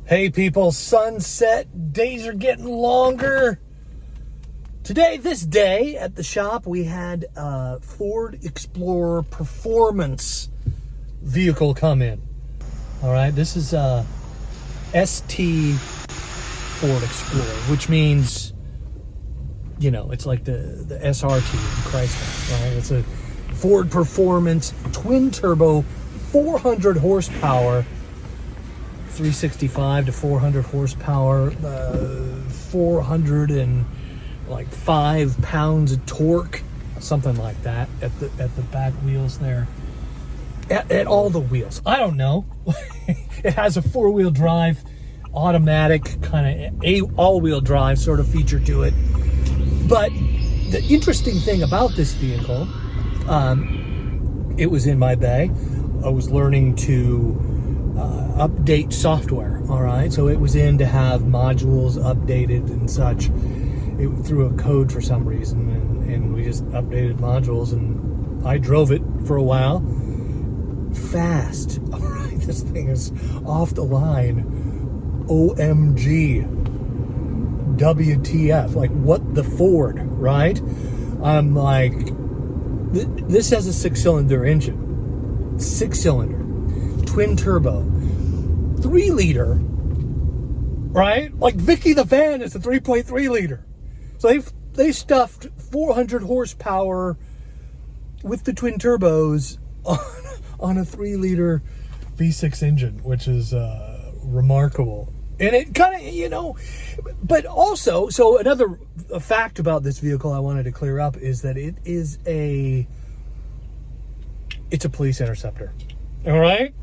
Hey people, sunset, days are getting longer. This day at the shop, we had a Ford Explorer performance vehicle come in. All right, this is a ST Ford Explorer, which means, you know, it's like the SRT in Chrysler, right? It's a Ford Performance twin turbo, 400 horsepower, 365 to 400 horsepower, 405 pounds of torque, something like that at the back wheels there. At all the wheels, I don't know. It has a four-wheel drive, automatic kind of all-wheel drive sort of feature to it. But the interesting thing about this vehicle, it was in my bay. I was learning to update software, all right? So it was in to have modules updated and such. It threw a code for some reason, and we just updated modules, and I drove it for a while. Fast, all right? This thing is off the line. OMG. WTF, like what the Ford, right? I'm like, this has a 6-cylinder engine. 6-cylinder. Twin turbo. 3-liter, right? Like Vicky the Van is a 3.3 liter. So they stuffed 400 horsepower with the twin turbos on a 3-liter V6 engine, which is remarkable. And it kind of, you know, but also, so another fact about this vehicle I wanted to clear up is that it's a police interceptor. All right?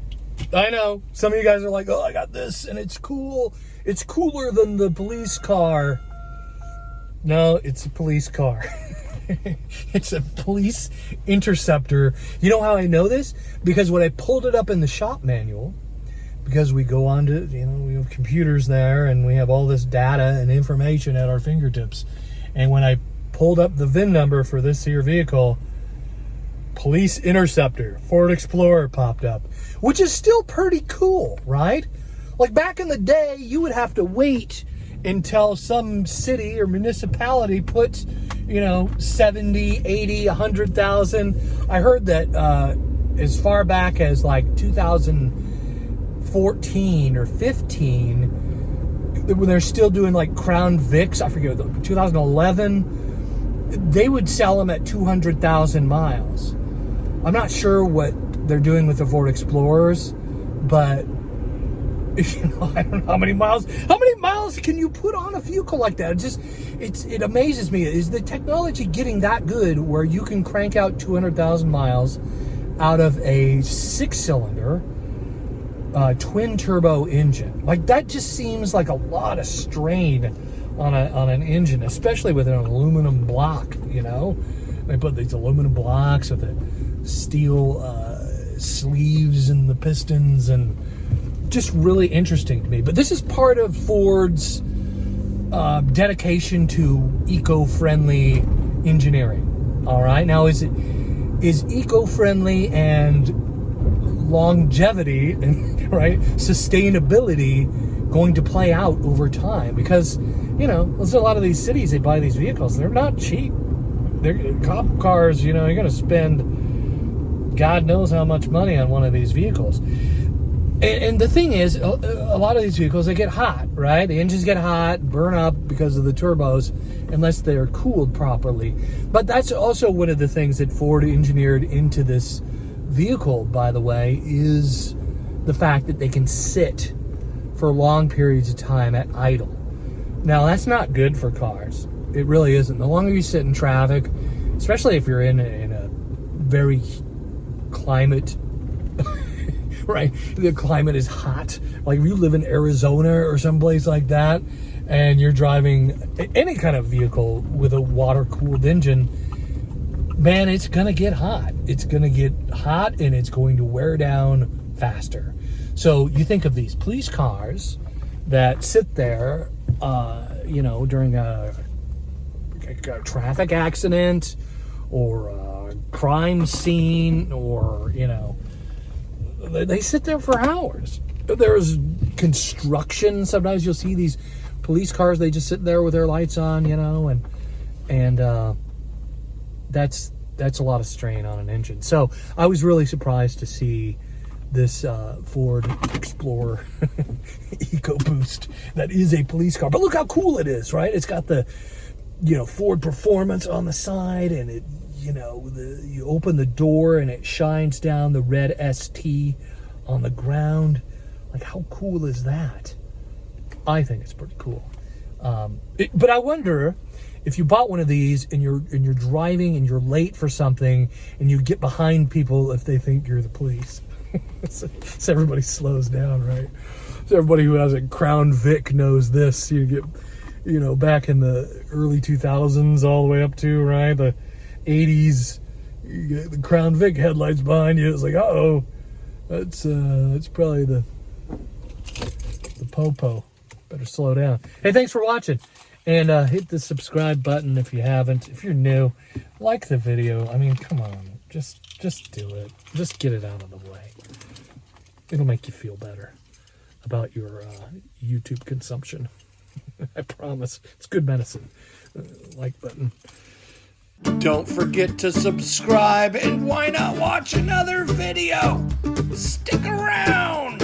I know some of you guys are like, oh, I got this and it's cool. It's cooler than the police car. No, it's a police car. It's a police interceptor. You know how I know this? Because when I pulled it up in the shop manual, because we go on to, you know, we have computers there and we have all this data and information at our fingertips. And when I pulled up the VIN number for this here vehicle, Police Interceptor, Ford Explorer popped up, which is still pretty cool, right? Like back in the day, you would have to wait until some city or municipality puts, you know, 70, 80, 100,000. I heard that as far back as like 2014 or 15, when they're still doing like Crown Vics, I forget, 2011, they would sell them at 200,000 miles. I'm not sure what they're doing with the Ford Explorers, but you know, I don't know how many miles can you put on a vehicle like that? It amazes me. Is the technology getting that good where you can crank out 200,000 miles out of a 6-cylinder twin turbo engine? Like that just seems like a lot of strain on an engine, especially with an aluminum block, you know? They put these aluminum blocks with the steel sleeves and the pistons, and just really interesting to me. But this is part of Ford's dedication to eco-friendly engineering. All right, now is eco-friendly and longevity and right sustainability going to play out over time? Because, you know, there's a lot of these cities, they buy these vehicles, they're not cheap. They're cop cars, you know, you're going to spend God knows how much money on one of these vehicles. And the thing is, a lot of these vehicles, they get hot, right? The engines get hot, burn up because of the turbos, unless they're cooled properly. But that's also one of the things that Ford engineered into this vehicle, by the way, is the fact that they can sit for long periods of time at idle. Now, that's not good for cars. It really isn't. The longer you sit in traffic, especially if you're in a very climate, right? The climate is hot. Like if you live in Arizona or someplace like that, and you're driving any kind of vehicle with a water-cooled engine, man, it's going to get hot. It's going to get hot and it's going to wear down faster. So you think of these police cars that sit there, you know, during a traffic accident or a crime scene, or, you know, they sit there for hours. there's construction. Sometimes you'll see these police cars, they just sit there with their lights on, you know, and that's a lot of strain on an engine. So I was really surprised to see this Ford Explorer EcoBoost that is a police car. But look how cool it is, right? It's got the, you know, Ford Performance on the side, and it, you know, you open the door and it shines down the red ST on the ground. Like, how cool is that? I think it's pretty cool. But I wonder if you bought one of these and you're driving and you're late for something and you get behind people if they think you're the police. So everybody slows down, right? So everybody who has a Crown Vic knows this. You get, you know, back in the early 2000s all the way up to, right, the 80s, you get the Crown Vic headlights behind you. It's like, uh-oh, that's probably the Popo. Better slow down. Hey, thanks for watching. And hit the subscribe button if you haven't. If you're new, like the video. I mean, come on. Just do it. Just get it out of the way. It'll make you feel better about your YouTube consumption. I promise. It's good medicine. Like button. Don't forget to subscribe, and why not watch another video? Stick around!